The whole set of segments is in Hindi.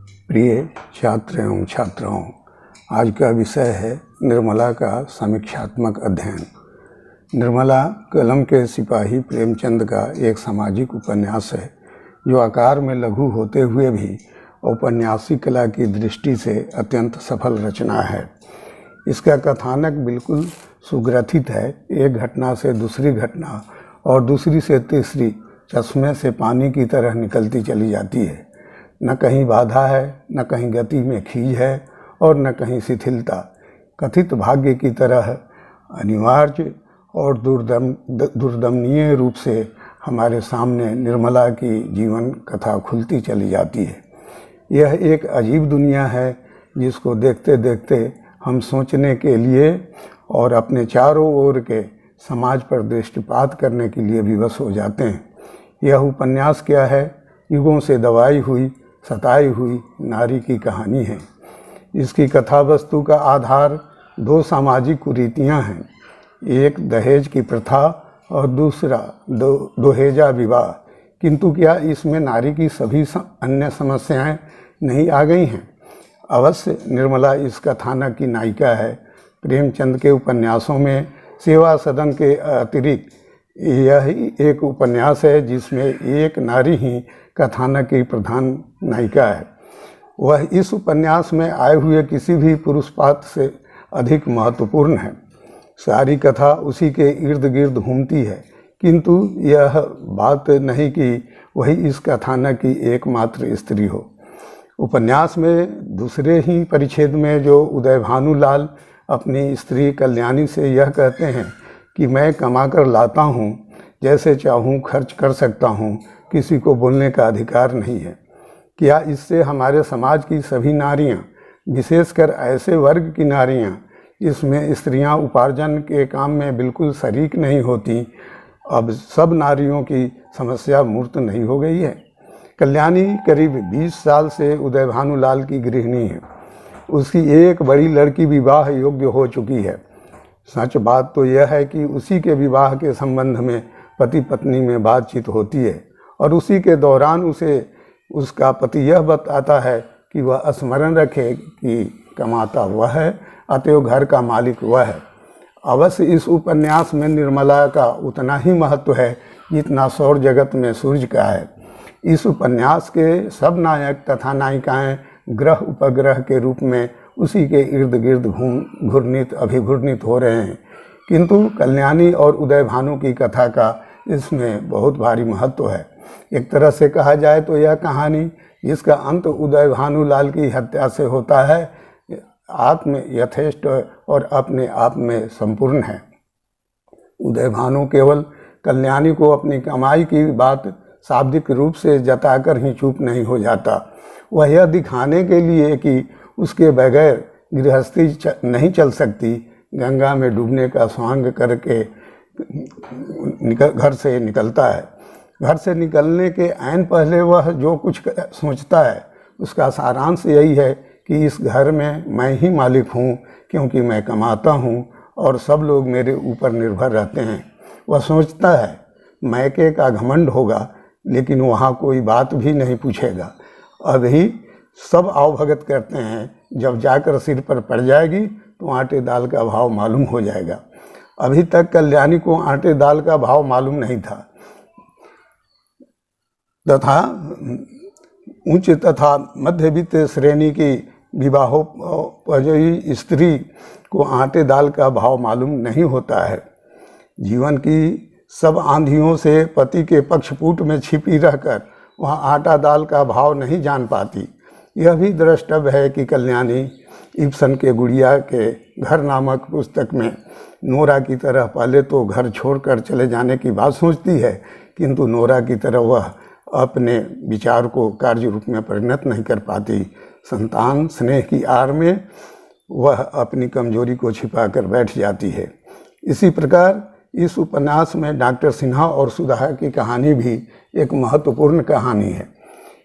प्रिय छात्र एवं छात्राओं, आज का विषय है निर्मला का समीक्षात्मक अध्ययन। निर्मला कलम के सिपाही प्रेमचंद का एक सामाजिक उपन्यास है जो आकार में लघु होते हुए भी औपन्यासिक कला की दृष्टि से अत्यंत सफल रचना है। इसका कथानक बिल्कुल सुग्रथित है। एक घटना से दूसरी घटना और दूसरी से तीसरी चश्मे से पानी की तरह निकलती चली जाती है। न कहीं बाधा है, न कहीं गति में खींच है और न कहीं शिथिलता। कथित भाग्य की तरह अनिवार्य और दुर्दमनीय रूप से हमारे सामने निर्मला की जीवन कथा खुलती चली जाती है। यह एक अजीब दुनिया है जिसको देखते देखते हम सोचने के लिए और अपने चारों ओर के समाज पर दृष्टिपात करने के लिए विवश हो जाते हैं। यह उपन्यास क्या है? युगों से दबाई हुई, सताई हुई नारी की कहानी है। इसकी कथा वस्तु का आधार दो सामाजिक कुरीतियां हैं, एक दहेज की प्रथा और दूसरा दोहेजा विवाह। किंतु क्या इसमें नारी की सभी अन्य समस्याएं नहीं आ गई हैं? अवश्य निर्मला इस कथानक की नायिका है। प्रेमचंद के उपन्यासों में सेवा सदन के अतिरिक्त यह एक उपन्यास है जिसमें एक नारी ही कथानक की प्रधान नायिका है। वह इस उपन्यास में आए हुए किसी भी पुरुष पात्र से अधिक महत्वपूर्ण है। सारी कथा उसी के इर्द गिर्द घूमती है, किंतु यह बात नहीं कि वही इस कथानक की एकमात्र स्त्री हो। उपन्यास में दूसरे ही परिच्छेद में जो उदय भानुलाल अपनी स्त्री कल्याणी से यह कहते हैं कि मैं कमा कर लाता हूँ, जैसे चाहूँ खर्च कर सकता हूँ, किसी को बोलने का अधिकार नहीं है। क्या इससे हमारे समाज की सभी नारियाँ, विशेषकर ऐसे वर्ग की नारियाँ जिसमें स्त्रियाँ उपार्जन के काम में बिल्कुल शरीक नहीं होती, अब सब नारियों की समस्या मूर्त नहीं हो गई है? कल्याणी करीब 20 साल से उदय भानुलाल की गृहिणी है। उसकी एक बड़ी लड़की विवाह योग्य हो चुकी है। सच बात तो यह है कि उसी के विवाह के संबंध में पति पत्नी में बातचीत होती है और उसी के दौरान उसे उसका पति यह बताता है कि वह स्मरण रखे कि कमाता वह है, अतएव घर का मालिक वह है। अवश्य इस उपन्यास में निर्मला का उतना ही महत्व है जितना सौर जगत में सूर्य का है। इस उपन्यास के सब नायक तथा नायिकाएं ग्रह उपग्रह के रूप में उसी के इर्द गिर्द अभिघूर्णित हो रहे हैं, किंतु कल्याणी और उदय भानु की कथा का इसमें बहुत भारी महत्व है। एक तरह से कहा जाए तो यह कहानी, जिसका अंत उदय भानुलाल की हत्या से होता है, आत्म यथेष्ट और अपने आप में संपूर्ण है। उदय भानु केवल कल्याणी को अपनी कमाई की बात शाब्दिक रूप से जताकर ही चुप नहीं हो जाता। वह यह दिखाने के लिए कि उसके बगैर गृहस्थी नहीं चल सकती, गंगा में डूबने का स्वांग करके घर से निकलता है। घर से निकलने के ऐन पहले वह जो कुछ सोचता है उसका सारांश यही है कि इस घर में मैं ही मालिक हूँ, क्योंकि मैं कमाता हूँ और सब लोग मेरे ऊपर निर्भर रहते हैं। वह सोचता है मैके का घमंड होगा, लेकिन वहाँ कोई बात भी नहीं पूछेगा। अभी सब आवभगत करते हैं, जब जाकर सिर पर पड़ जाएगी तो आटे दाल का भाव मालूम हो जाएगा। अभी तक कल्याणी को आटे दाल का भाव मालूम नहीं था तथा उच्च तथा मध्यवित्त श्रेणी की विवाहोपयोगी स्त्री को आटे दाल का भाव मालूम नहीं होता है। जीवन की सब आंधियों से पति के पक्षपुट में छिपी रहकर वह आटा दाल का भाव नहीं जान पाती। यह भी द्रष्टव्य है कि कल्याणी इब्सन के गुड़िया के घर नामक पुस्तक में नोरा की तरह पहले तो घर छोड़कर चले जाने की बात सोचती है, किंतु नोरा की तरह वह अपने विचार को कार्य रूप में परिणत नहीं कर पाती। संतान स्नेह की आड़ में वह अपनी कमजोरी को छिपा कर बैठ जाती है। इसी प्रकार इस उपन्यास में डॉक्टर सिन्हा और सुधा की कहानी भी एक महत्वपूर्ण कहानी है।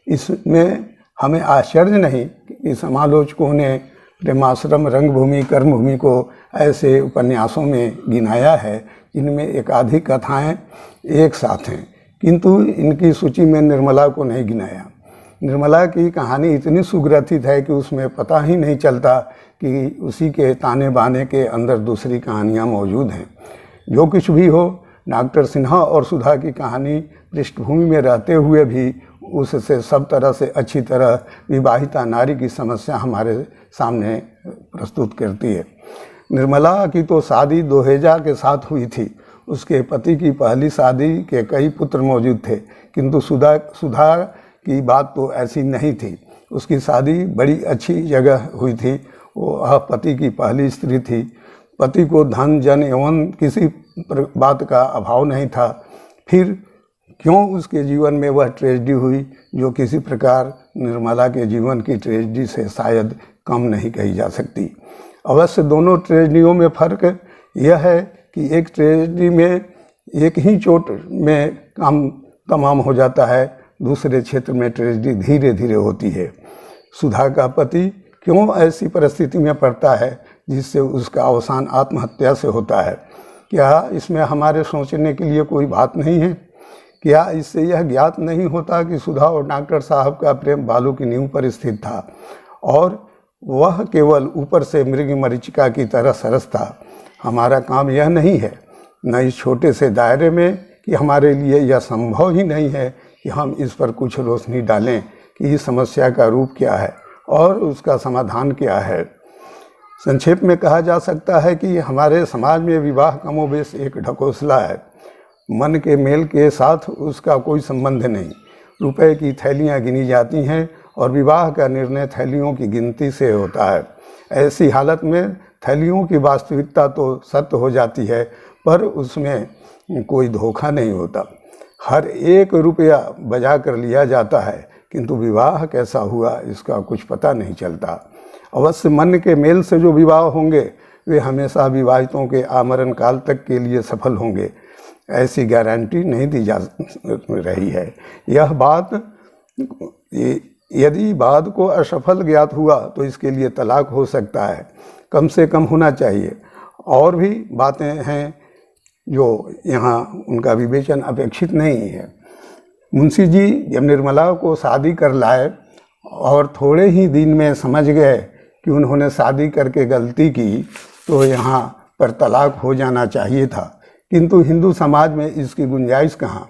इसमें हमें आश्चर्य नहीं कि समालोचकों ने प्रेमाश्रम, रंगभूमि, कर्मभूमि को ऐसे उपन्यासों में गिनाया है जिनमें एकाधिक कथाएं एक साथ हैं, किंतु इनकी सूची में निर्मला को नहीं गिनाया। निर्मला की कहानी इतनी सुग्रथित है कि उसमें पता ही नहीं चलता कि उसी के ताने बाने के अंदर दूसरी कहानियाँ मौजूद हैं। जो कुछ भी हो, डॉक्टर सिन्हा और सुधा की कहानी पृष्ठभूमि में रहते हुए भी उससे सब तरह से अच्छी तरह विवाहिता नारी की समस्या हमारे सामने प्रस्तुत करती है। निर्मला की तो शादी दोहेजा के साथ हुई थी। उसके पति की पहली शादी के कई पुत्र मौजूद थे, किंतु सुधा की बात तो ऐसी नहीं थी। उसकी शादी बड़ी अच्छी जगह हुई थी। वह पति की पहली स्त्री थी। पति को धन जन एवं किसी बात का अभाव नहीं था। फिर क्यों उसके जीवन में वह ट्रेजेडी हुई जो किसी प्रकार निर्मला के जीवन की ट्रेजेडी से शायद कम नहीं कही जा सकती। अवश्य दोनों ट्रेजेडियों में फ़र्क यह है कि एक ट्रेजेडी में एक ही चोट में काम तमाम हो जाता है, दूसरे क्षेत्र में ट्रेजेडी धीरे धीरे होती है। सुधा का पति क्यों ऐसी परिस्थिति में पड़ता है जिससे उसका अवसान आत्महत्या से होता है? क्या इसमें हमारे सोचने के लिए कोई बात नहीं है? क्या इससे यह ज्ञात नहीं होता कि सुधा और डॉक्टर साहब का प्रेम बालू की नींव पर स्थित था और वह केवल ऊपर से मृग मरीचिका की तरह सरस था? हमारा काम यह नहीं है, न इस छोटे से दायरे में, कि हमारे लिए यह संभव ही नहीं है कि हम इस पर कुछ रोशनी डालें कि इस समस्या का रूप क्या है और उसका समाधान क्या है। संक्षेप में कहा जा सकता है कि हमारे समाज में विवाह कमोबेश एक ढकोसला है। मन के मेल के साथ उसका कोई संबंध नहीं। रुपए की थैलियाँ गिनी जाती हैं और विवाह का निर्णय थैलियों की गिनती से होता है। ऐसी हालत में थैलियों की वास्तविकता तो सत्य हो जाती है, पर उसमें कोई धोखा नहीं होता। हर एक रुपया बजा कर लिया जाता है, किंतु विवाह कैसा हुआ इसका कुछ पता नहीं चलता। अवश्य मन के मेल से जो विवाह होंगे वे हमेशा विवाहितों के आमरण काल तक के लिए सफल होंगे, ऐसी गारंटी नहीं दी जा रही है। यह बात, यदि बात को असफल ज्ञात हुआ तो इसके लिए तलाक हो सकता है, कम से कम होना चाहिए। और भी बातें हैं जो यहाँ उनका विवेचन अपेक्षित नहीं है। मुंशी जी जब निर्मला को शादी कर लाए और थोड़े ही दिन में समझ गए कि उन्होंने शादी करके गलती की, तो यहाँ पर तलाक हो जाना चाहिए था, किंतु हिंदू समाज में इसकी गुंजाइश कहाँ।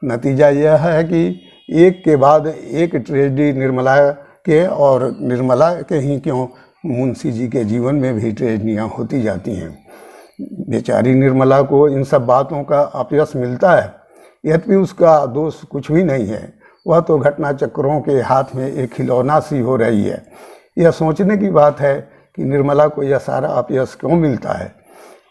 नतीजा यह है कि एक के बाद एक ट्रेजेडी निर्मला के, और निर्मला के ही क्यों मुंशी जी के जीवन में भी ट्रेजेडियाँ होती जाती हैं। बेचारी निर्मला को इन सब बातों का अपयश मिलता है, यद्यपि उसका दोष कुछ भी नहीं है। वह तो घटना चक्रों के हाथ में एक खिलौना सी हो रही है। यह सोचने की बात है कि निर्मला को यह सारा अपयश क्यों मिलता है।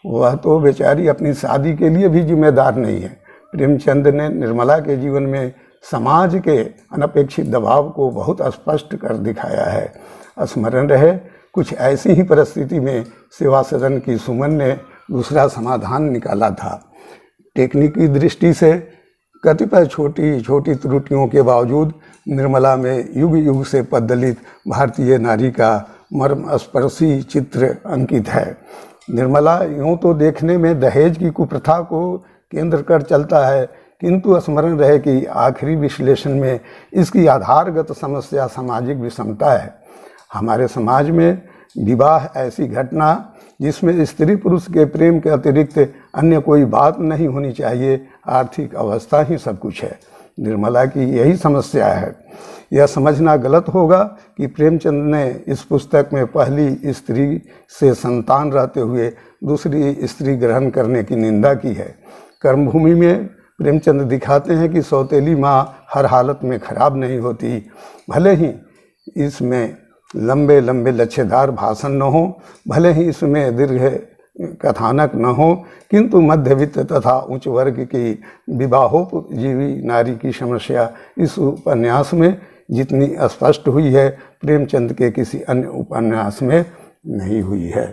वह तो बेचारी अपनी शादी के लिए भी जिम्मेदार नहीं है। प्रेमचंद ने निर्मला के जीवन में समाज के अनपेक्षित दबाव को बहुत स्पष्ट कर दिखाया है। स्मरण रहे, कुछ ऐसी ही परिस्थिति में सेवा सदन की सुमन ने दूसरा समाधान निकाला था। टेक्निकी दृष्टि से कतिपय छोटी छोटी त्रुटियों के बावजूद निर्मला में युग युग से पद्दलित भारतीय नारी का मर्मस्पर्शी चित्र अंकित है। निर्मला यूँ तो देखने में दहेज की कुप्रथा को केंद्र कर चलता है, किंतु स्मरण रहे कि आखिरी विश्लेषण में इसकी आधारगत समस्या सामाजिक विषमता है। हमारे समाज में विवाह ऐसी घटना जिसमें स्त्री पुरुष के प्रेम के अतिरिक्त अन्य कोई बात नहीं होनी चाहिए, आर्थिक अवस्था ही सब कुछ है। निर्मला की यही समस्या है। यह समझना गलत होगा कि प्रेमचंद ने इस पुस्तक में पहली स्त्री से संतान रहते हुए दूसरी स्त्री ग्रहण करने की निंदा की है। कर्मभूमि में प्रेमचंद दिखाते हैं कि सौतेली माँ हर हालत में खराब नहीं होती। भले ही इसमें लंबे लंबे लच्छेदार भाषण न हो, भले ही इसमें दीर्घ कथानक न हो, किंतु मध्यवित्त तथा उच्च वर्ग की विवाहोपजीवी नारी की समस्या इस उपन्यास में जितनी स्पष्ट हुई है, प्रेमचंद के किसी अन्य उपन्यास में नहीं हुई है।